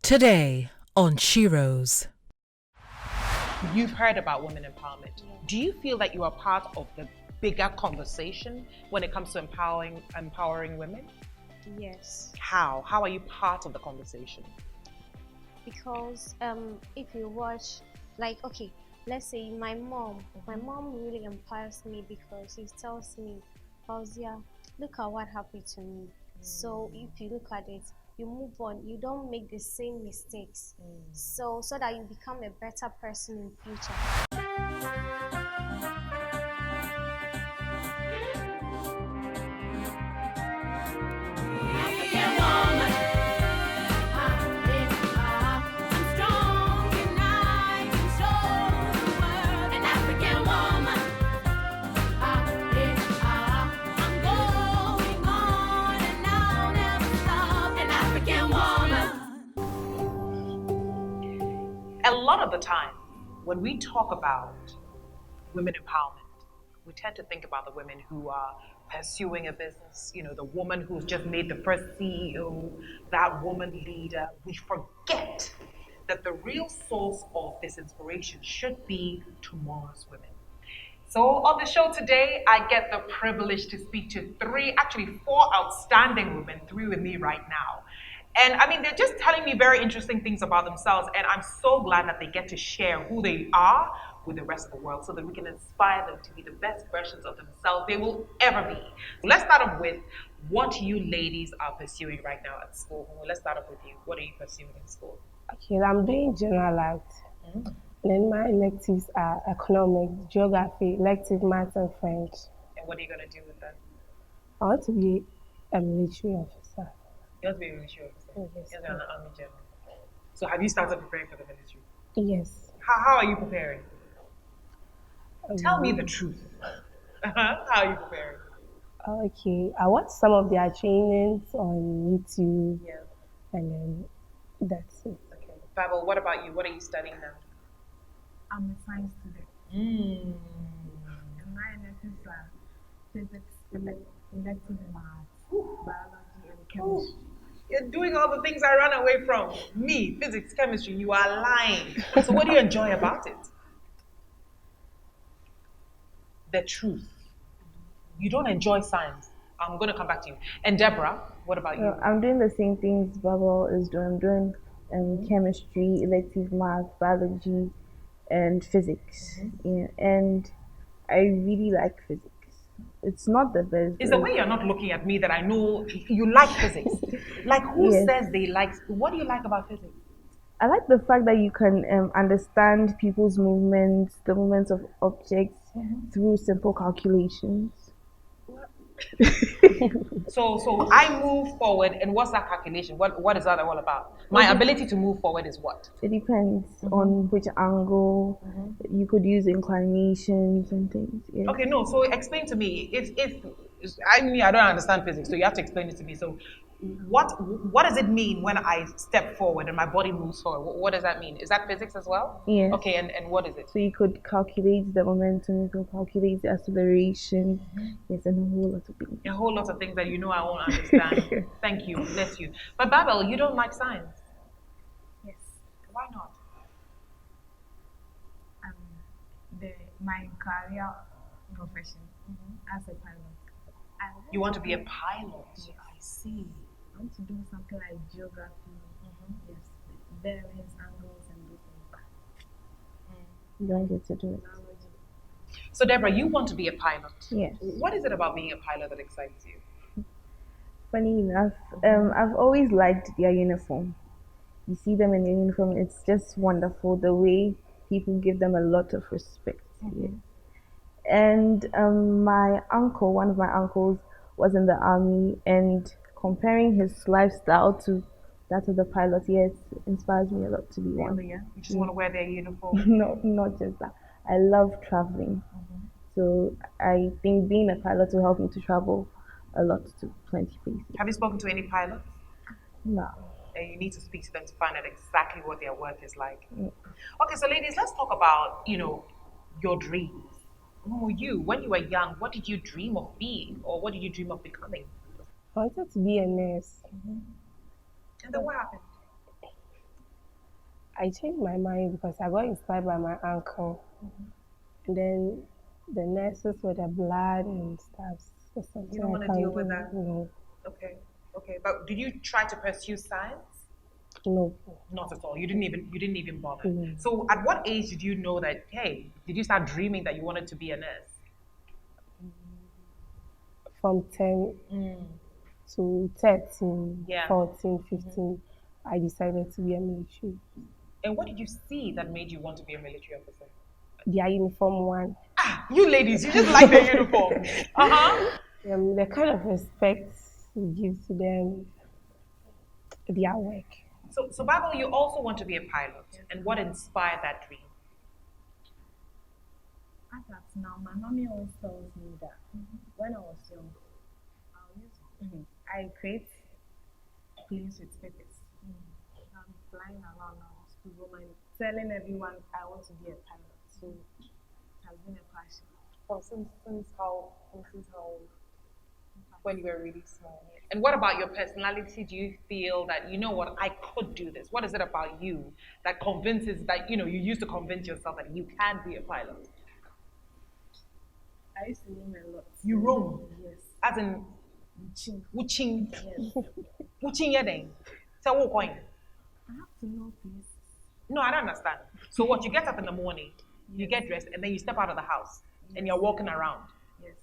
Today on Shiro's. You've heard about women empowerment. Do you feel that you are part of the bigger conversation when it comes to empowering women? Yes, How? How are you part of the conversation? because if you watch, like, okay, let's say my mom really empowers me because she tells me, Fauzia, look at what happened to me. So if you look at it, you move on. You don't make the same mistakes. So that you become a better person in future. A lot of the time, when we talk about women empowerment, we tend to think about the women who are pursuing a business, the woman who's just made the first CEO, that woman leader. We forget that the real source of this inspiration should be tomorrow's women. So on the show today, I get the privilege to speak to actually four outstanding women, three with me right now. And I mean, they're just telling me very interesting things about themselves. And I'm so glad that they get to share who they are with the rest of the world so that we can inspire them to be the best versions of themselves they will ever be. Let's start off with what you ladies are pursuing right now at school. Let's start off with you. What are you pursuing in school? Okay, I'm doing general arts. Then my electives are economics, geography, elective maths, and French. And what are you going to do with that? I want to be a military officer. You want to be a military officer? Yes. You're an army general. So have you started preparing for the military? Yes. How are you preparing? Tell me the truth. How are you preparing? Okay, I watch some of their trainings on YouTube, Yeah. and then that's it. Okay. Barbel, what about you? What are you studying now? I'm a science student. Mm. And my electives are physics, elective maths, biology, and chemistry. You're doing all the things I ran away from. Me, physics, chemistry, you are lying. So what do you enjoy about it? The truth. You don't enjoy science. I'm going to come back to you. And Deborah, what about you? I'm doing the same things Barbel is doing. I'm doing chemistry, elective math, biology, and physics. Yeah, and I really like physics. It's not the best. It's the way you're not looking at me that I know you like physics. Like who Yes. says they like, what do you like about physics? I like the fact that you can understand people's movements, the movements of objects through simple calculations. So I move forward, and what's that calculation? What is that all about? My ability to move forward is what? It depends on which angle. You could use inclinations and things. Yeah. Okay, no. So explain to me. If I mean I don't understand physics, so you have to explain it to me. So what does it mean when I step forward and my body moves forward? What does that mean? Is that physics as well? Yes. Okay, and what is it? So you could calculate the momentum, you could calculate the acceleration, yes, and a whole lot of things. A whole lot of things that you know I won't understand. Thank you, bless you. But Barbel, you don't like science. Yes. Why not? My career profession as a pilot. I want You want to be a pilot. I see. I want to do something like geography, yes, bearings, angles, and those things. You don't get to do it. Biology. So Deborah, you want to be a pilot. Yes. What is it about being a pilot that excites you? Funny enough, I've always liked their uniform. You see them in their uniform, it's just wonderful the way people give them a lot of respect. Yeah. And my uncle, one of my uncles, was in the army, and comparing his lifestyle to that of the pilot, yes, inspires me a lot to be one. Really, yeah? You just want to wear their uniform. No, not just that. I love traveling. So I think being a pilot will help me to travel a lot to plenty places. Have you spoken to any pilots? No. And you need to speak to them to find out exactly what their work is like. Okay, so ladies, let's talk about, your dreams. Who were you? When you were young, what did you dream of being? Or what did you dream of becoming? I wanted to be a nurse. And then what happened? I changed my mind because I got inspired by my uncle. And then the nurses with the blood and stuff. So You something don't I want to deal can't with do. that? No, Okay. Okay. But did you try to pursue science? no, Not at all. You didn't even bother. no. So at what age did you know that, hey, did you start dreaming that you wanted to be a nurse? From 10 to 13, Yeah. 14, 15, I decided to be a military. And what did you see that made you want to be a military officer? Their uniform one. Ah, you ladies, you just like the uniform. Uh-huh. The kind of respect we give to them, their work. So Barbel, you also want to be a pilot. And what inspired that dream? As at now, my mommy always tells me that when I was young, I create planes with papers. I'm flying around our school and telling everyone I want to be a pilot. So it has been a passion. Well, since how when you were really small. And what about your personality? Do you feel that you know what I could do this? What is it about you that convinces that you used to convince yourself that you can be a pilot? I used to roam a lot. You roam, Yes. as in Teaching. wuching, Yes. wuching yedeng. So what coin? I have to know places. No, I don't understand. So what? You get up in the morning, you get dressed, and then you step out of the house, and you're walking around. Yes.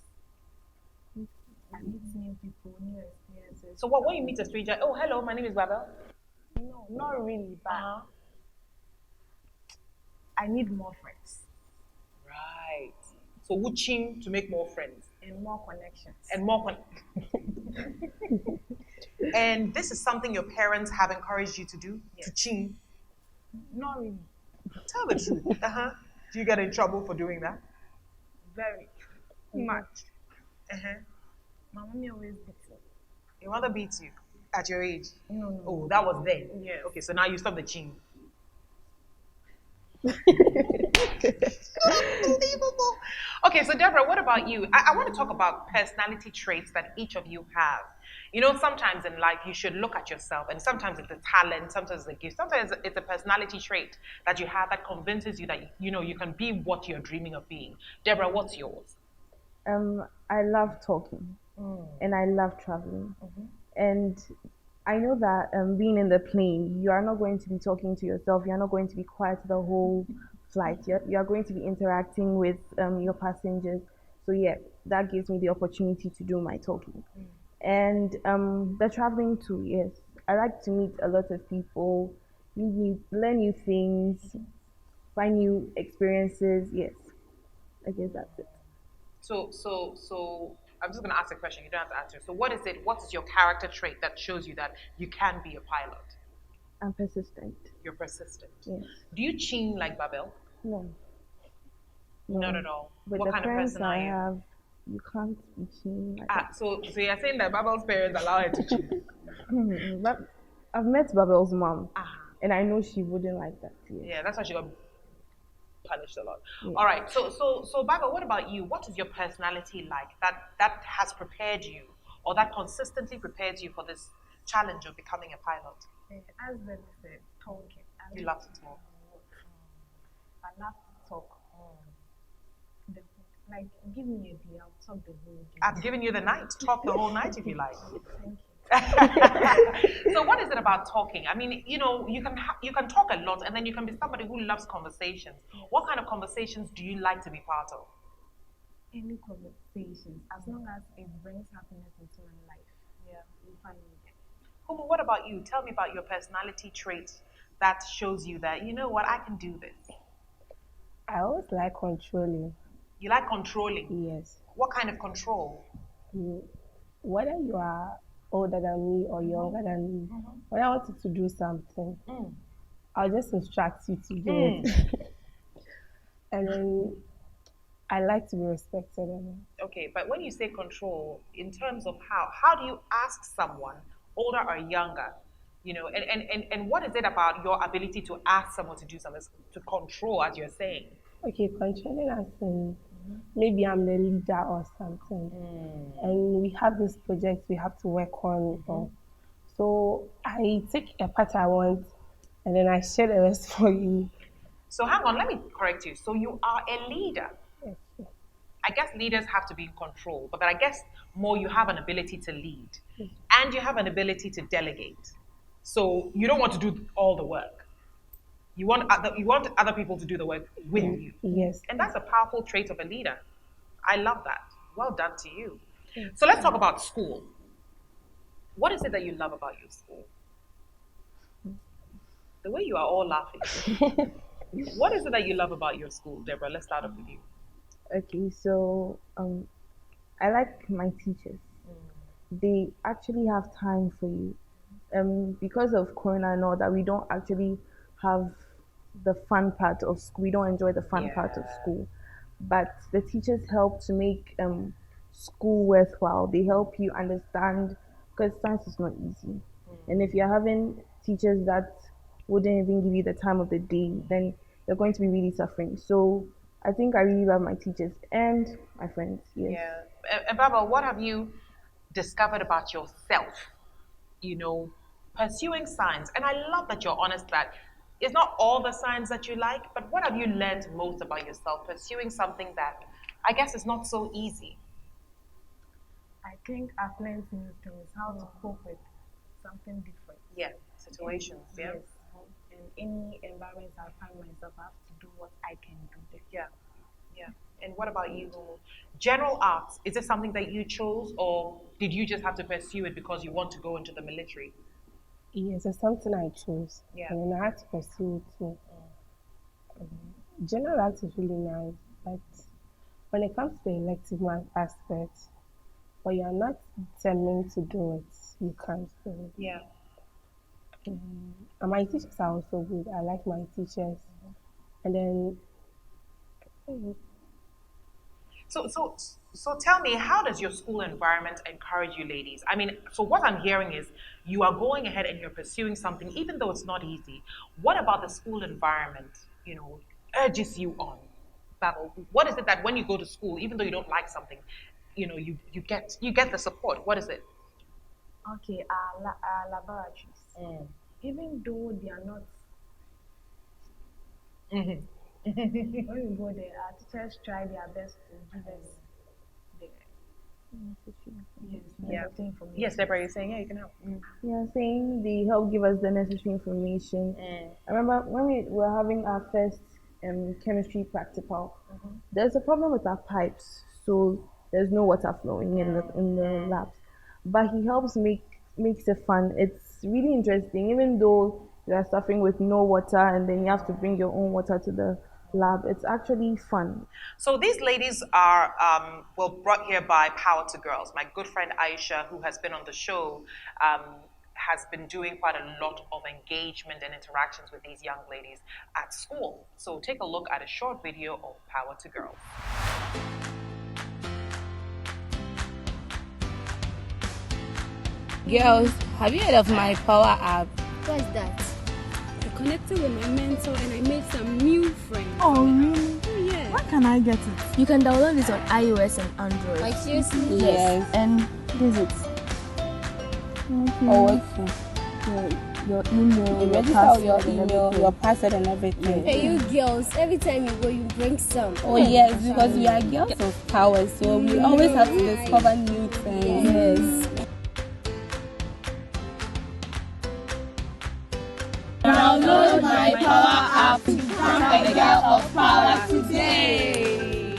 I meet new people, new experiences. So what? When you meet a stranger, oh hello, my name is Barbel. No, not really, but Uh-huh. I need more friends Right. So wuching to make more friends and more connections. and more. And this is something your parents have encouraged you to do, to ching. Not really. Tell the truth. Uh-huh. Do you get in trouble for doing that? Very much. Uh-huh. My mommy always beats me. Your mother beats you at your age. No, no. Oh, that was then. Yes. Okay, so now you stop the ching. Unbelievable. Okay, so Deborah, what about you? I want to talk about personality traits that each of you have. Sometimes in life you should look at yourself, and sometimes it's a talent, sometimes it's a gift, sometimes it's a personality trait that you have that convinces you that you can be what you're dreaming of being. Deborah, what's yours? I love talking and I love traveling. And I know that being in the plane, you are not going to be talking to yourself. You are not going to be quiet the whole flight. You are going to be interacting with your passengers. So yeah, that gives me the opportunity to do my talking. And the traveling too, yes. I like to meet a lot of people, learn new things, find new experiences. Yes, I guess that's it. So I'm just gonna ask a question. You don't have to answer. So what is it? What is your character trait that shows you that you can be a pilot? I'm persistent. You're persistent. Yes. Do you ching like Barbel? No. Not at all. With What the kind of friends person I are you? have, you can't be cheating like So you're saying that Barbel's parents allow her to cheat? that. But I've met Babel's mom, Ah, and I know she wouldn't like that. Yes. yeah, that's why she got punished a lot. Yeah. All right. So Barbel, what about you? What is your personality like that has prepared you, or that consistently prepares you for this challenge of becoming a pilot? As Ben said, talking. You love to talk. I love to talk. The, like, give me a day, I'll talk the whole day. I've given you the night. Talk the whole night if you like. Thank you. So what is it about talking? I mean, you can talk a lot, and then you can be somebody who loves conversations. What kind of conversations do you like to be part of? Any conversation, as long as it brings happiness into my life, you find me there. Humu, what about you? Tell me about your personality trait that shows you that you know what I can do this. I always like controlling. You like controlling. Yes. What kind of control? Whether you are older than me or younger than me, when I want you to do something, I'll just instruct you to do it. And then I like to be respected. Okay, but when you say control, in terms of how do you ask someone, older or younger, and what is it about your ability to ask someone to do something, to control, as you're saying? Okay, controlling as in maybe I'm the leader or something, and we have this project we have to work on. So I take a part I want, and then I share the rest for you. So hang on, let me correct you. So you are a leader. I guess leaders have to be in control, but I guess more you have an ability to lead and you have an ability to delegate. So you don't want to do all the work. You want other people to do the work with you. Yes. And that's a powerful trait of a leader. I love that. Well done to you. So let's talk about school. What is it that you love about your school? The way you are all laughing. What is it that you love about your school, Deborah? Let's start off with you. Okay, so I like my teachers. They actually have time for you. Because of Corona and all that, we don't actually have the fun part of school. We don't enjoy the fun part of school. But the teachers help to make school worthwhile. They help you understand because science is not easy. And if you're having teachers that wouldn't even give you the time of the day, then you're going to be really suffering. So I think I really love my teachers and my friends. Yes. Yeah. And Barbel, what have you discovered about yourself? You know, pursuing science. And I love that you're honest that it's not all the science that you like, but what have you learned most about yourself pursuing something that I guess is not so easy? I think I've learned new things, how to cope with something different. Yeah, situations. Yeah. Yes. In any environment I find myself, I have to do what I can do. Yeah. Yeah. And what about you, Humu? General arts, is it something that you chose or did you just have to pursue it because you want to go into the military? Yes, it's something I chose. Yeah. And then I had to pursue it too. General art is really nice, but when it comes to the elective math aspect, but you're not determined to do it, you can't do it. Yeah. And my teachers are also good. I like my teachers. And then So tell me, how does your school environment encourage you ladies? I mean, so what I'm hearing is you are going ahead and you're pursuing something, even though it's not easy. What about the school environment, urges you on? Babel, what is it that when you go to school, even though you don't like something, you get the support? What is it? Okay, our laboratories, even though they are not, Mm-hmm. when we go there, our teachers try their best to give us the necessary information. Yes, Deborah, you're saying, yeah, you can help. Yeah, saying they help give us the necessary information. I remember when we were having our first chemistry practical, there's a problem with our pipes, so there's no water flowing in the labs. But he helps makes it fun. It's really interesting, even though you are suffering with no water and then you have to bring your own water to the lab. It's actually fun. So these ladies are brought here by Power to Girls. My good friend Aisha, who has been on the show, has been doing quite a lot of engagement and interactions with these young ladies at school. So take a look at a short video of Power to Girls. Girls, have you heard of my Power app? What's that? I connected with my mentor and I made some new friends. Oh, really? Oh, yeah. Where can I get it? You can download this on iOS and Android. Like seriously? Yes. And this is your email, your password, your email, your password and everything. Hey, you girls, every time you go, you bring some. Oh yes, because we are girls of power, so we always have to discover new things. Yes. Download my Power app to become a girl of power today.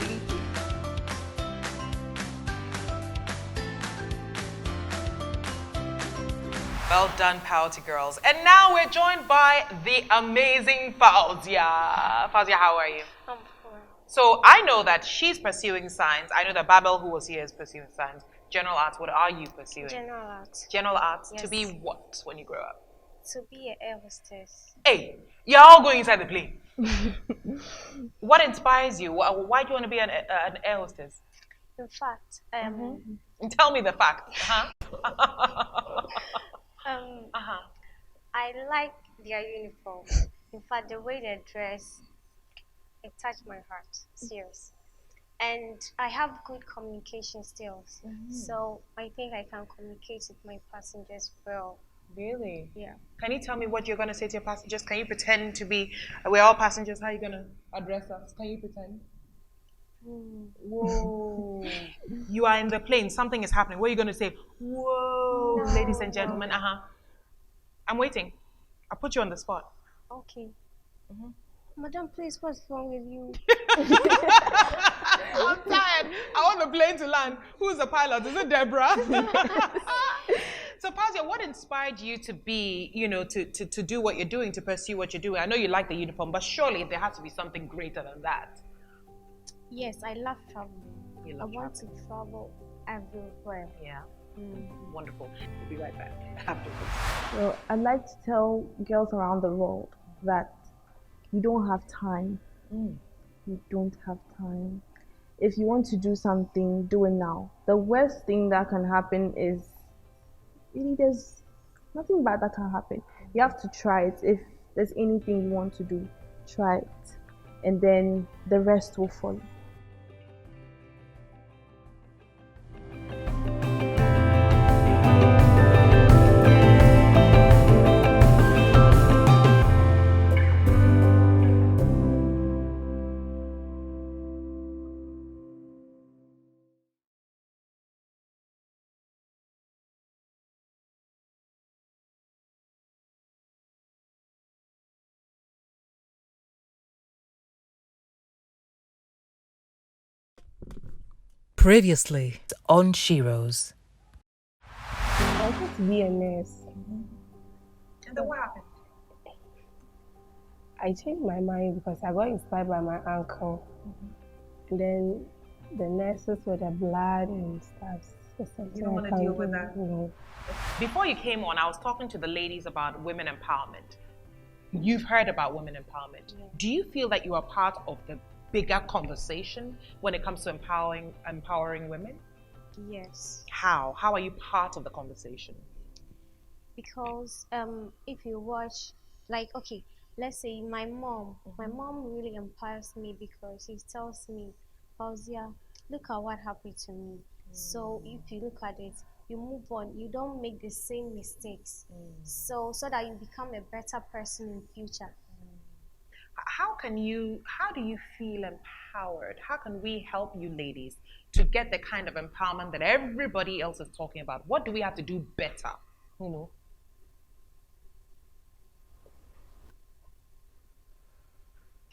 Well done, Power to Girls. And now we're joined by the amazing Fauzia. Fauzia, how are you? I'm poor. So I know that she's pursuing science. I know that Barbel, who was here, is pursuing science. General arts, what are you pursuing? General arts. General arts, Yes. to be what when you grow up? To be an air hostess. Hey, you're all going inside the plane. What inspires you? Why do you want to be an air hostess? In fact, Tell me the fact. I like their uniform. In fact, the way they dress, it touched my heart. Serious. And I have good communication skills. So I think I can communicate with my passengers well. Really? Yeah. Can you tell me what you're going to say to your passengers? Can you pretend to be, we're all passengers, how are you going to address us? Can you pretend? Whoa. You are in the plane, something is happening. What are you going to say? Whoa, No, ladies and no. gentlemen, I'm waiting. I'll put you on the spot. Okay. Madam, please, what's wrong with you? I'm tired. I want the plane to land. Who's the pilot? Is it Deborah? So, Pazia, what inspired you to be, to do what you're doing, to pursue what you're doing? I know you like the uniform, but surely there has to be something greater than that. Yes, I love traveling. You I love want to travel everywhere. Yeah. Wonderful. We'll be right back afterwards. So I'd like to tell girls around the world that you don't have time. You don't have time. If you want to do something, do it now. The worst thing that can happen is really there's nothing bad that can happen. You have to try it. If there's anything you want to do, try it. And then the rest will follow. Previously on Sheroes. I wanted to be a nurse. And then what happened? I changed my mind because I got inspired by my uncle. And then the nurses with the blood and stuff. You don't want to deal with that? No. Before you came on, I was talking to the ladies about women empowerment. You've heard about women empowerment. Yeah. Do you feel that you are part of the bigger conversation when it comes to empowering women? Yes. How? How are you part of the conversation? Because if you watch, like, okay, let's say my mom really empowers me because she tells me, Fauzia, look at what happened to me. So if you look at it, you move on, you don't make the same mistakes. So that you become a better person in future. How do you feel empowered? How can we help you ladies to get the kind of empowerment that everybody else is talking about? What do we have to do better? Humu?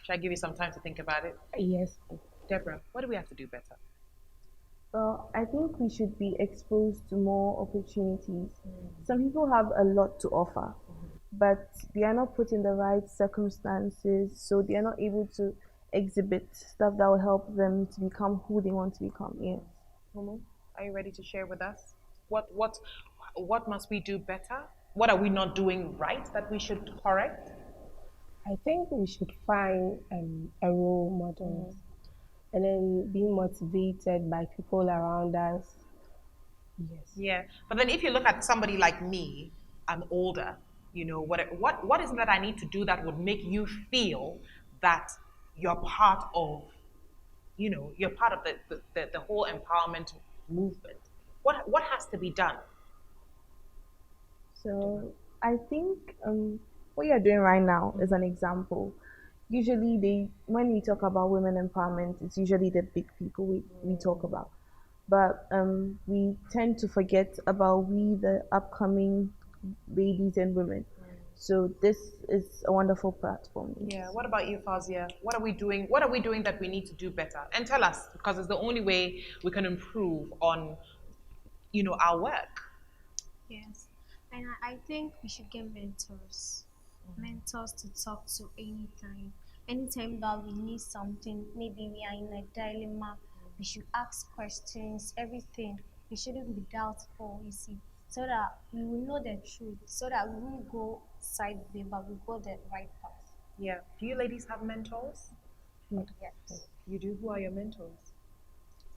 Should I give you some time to think about it? Yes. Deborah, what do we have to do better? Well, I think we should be exposed to more opportunities. Some people have a lot to offer, but they are not put in the right circumstances, so they are not able to exhibit stuff that will help them to become who they want to become. Yes. Humu, are you ready to share with us? What must we do better? What are we not doing right that we should correct? I think we should find a role model and then be motivated by people around us. Yes. Yeah, but then if you look at somebody like me, I'm older. What is it that I need to do that would make you feel that you're part of, you're part of the whole empowerment movement? What has to be done? So I think what you're doing right now is an example. Usually, when we talk about women empowerment, it's usually the big people we talk about. But we tend to forget about we, the upcoming ladies and women. So this is a wonderful platform. Yeah. What about you, Fazia? What are we doing? What are we doing that we need to do better? And tell us, because it's the only way we can improve on, our work. Yes. And I think we should get mentors. Mentors to talk to anytime. Anytime that we need something, maybe we are in a dilemma, we should ask questions, everything. We shouldn't be doubtful, you see, so that we will know the truth, so that we won't go sideways, but we go the right path. Yeah. Do you ladies have mentors? Yes. You do? Who are your mentors?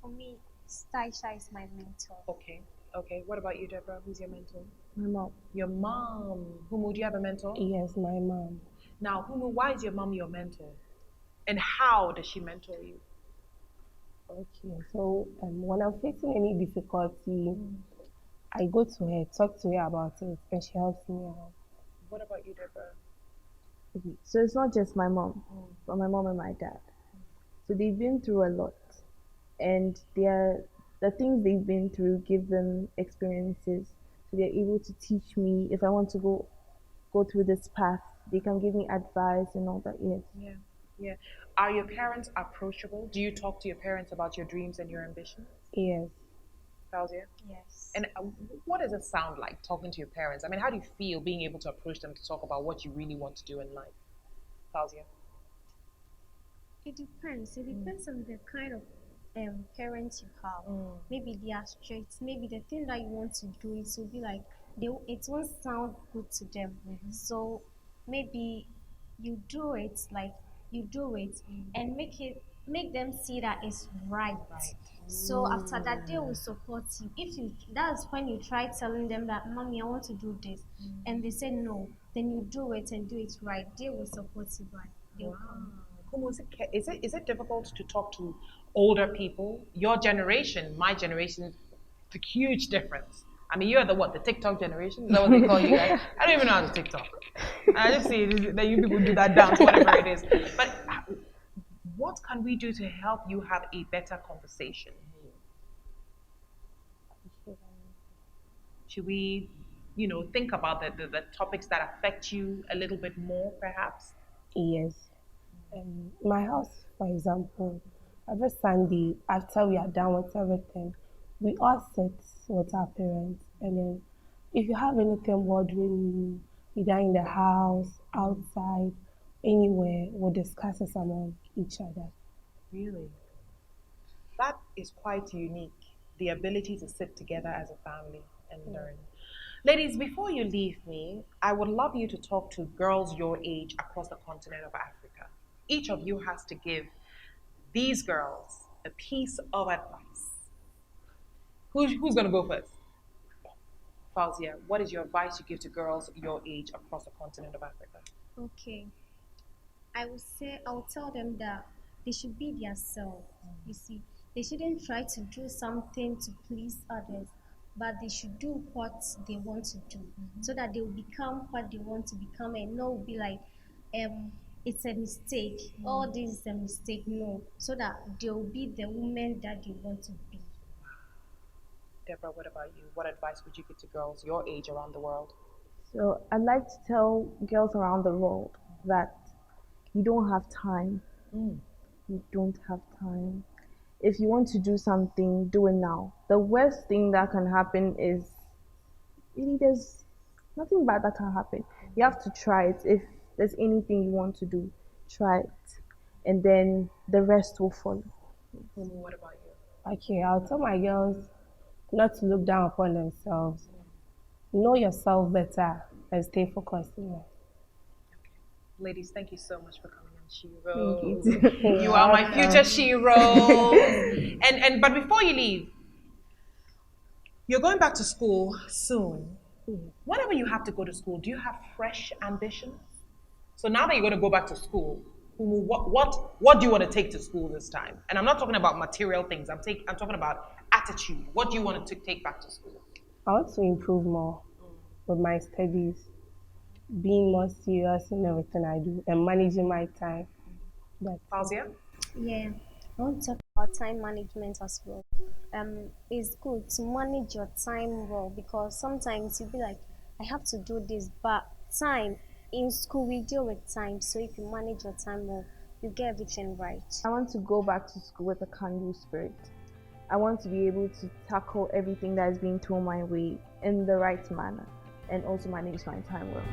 For me, Staisha is my mentor. Okay. What about you, Deborah? Who's your mentor? My mom. Your mom. Humu, do you have a mentor? Yes, my mom. Now, Humu, why is your mom your mentor? And how does she mentor you? Okay, so when I'm facing any difficulty, I go to her, talk to her about it, and she helps me out. What about you, Deborah? Okay, so it's not just my mom, but my mom and my dad. So they've been through a lot, and the things they've been through give them experiences. So they're able to teach me if I want to go through this path. They can give me advice and all that. Yes. Yeah, yeah. Are your parents approachable? Do you talk to your parents about your dreams and your ambitions? Yes. Fauzia? Yes. And what does it sound like talking to your parents? I mean, how do you feel being able to approach them to talk about what you really want to do in life? Fauzia? It depends. It depends on the kind of parents you have. Maybe they are strict. Maybe the thing that you want to do, it will be like it won't sound good to them. So maybe you do it, and make them see that it's right. So after that, they will support you. If you That's when you try telling them that, mommy, I want to do this, and they say no, then you do it and do it right. They will support you back. They will come. Humu, is it difficult to talk to older people? Your generation, my generation, it's a huge difference. I mean, you're the TikTok generation? Is that what they call you guys? I don't even know how to TikTok. I just see that you people do that dance, whatever it is. But what can we do to help you have a better conversation? Should we, think about the topics that affect you a little bit more, perhaps? Yes. My house, for example, every Sunday after we are done with everything, we all sit with our parents, and then if you have anything bothering you, either in the house, outside, anywhere, we'll discuss it among each other. Really? That is quite unique, the ability to sit together as a family and learn. Ladies, before you leave me, I would love you to talk to girls your age across the continent of Africa. Each of you has to give these girls a piece of advice. Who's going to go first? Fauzia, what is your advice you give to girls your age across the continent of Africa? Okay. I will tell them that they should be themselves. You see, they shouldn't try to do something to please others, but they should do what they want to do, so that they will become what they want to become, and not be like, it's a mistake. All this is a mistake. No, so that they will be the woman that they want to be. Deborah, what about you? What advice would you give to girls your age around the world? So I'd like to tell girls around the world that you don't have time. You don't have time. If you want to do something, do it now. The worst thing that can happen is really there's nothing bad that can happen. You have to try it. If there's anything you want to do, try it. And then the rest will follow. What about you? Okay, I'll tell my girls not to look down upon themselves. Know yourself better and stay focused in it. Ladies, thank you so much for coming on She-Rose. Thank you. You are my future She-Rose. But before you leave, you're going back to school soon. Whenever you have to go to school, do you have fresh ambitions? So now that you're going to go back to school, what do you want to take to school this time? And I'm not talking about material things. I'm talking about attitude. What do you want to take back to school? I want to improve more with my studies, being more serious in everything I do, and managing my time. Fauzia? Yeah, I want to talk about time management as well. It's good to manage your time well, because sometimes you'll be like, I have to do this, but time in school we deal with time. So if you manage your time well, you get everything right. I want to go back to school with a can-do spirit. I want to be able to tackle everything that is being thrown my way in the right manner, and also manage my time well.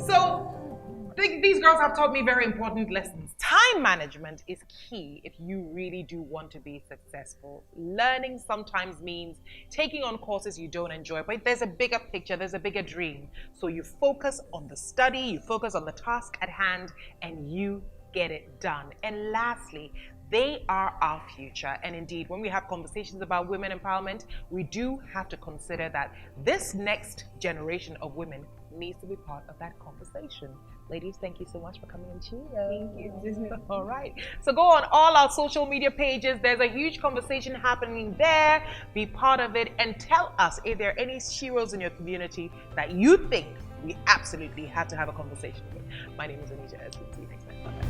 So these girls have taught me very important lessons. Time management is key if you really do want to be successful. Learning sometimes means taking on courses you don't enjoy, but there's a bigger picture, there's a bigger dream. So you focus on the study, you focus on the task at hand, and you get it done. And lastly, they are our future. And indeed, when we have conversations about women empowerment, we do have to consider that this next generation of women needs to be part of that conversation. Ladies, thank you so much for coming and cheering. Thank you. All right. So go on all our social media pages. There's a huge conversation happening there. Be part of it and tell us if there are any sheroes in your community that you think we absolutely have to have a conversation with. My name is Anita. See you next time. Bye-bye.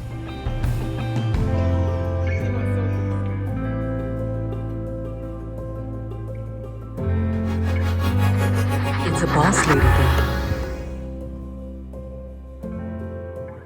It's a boss lady game.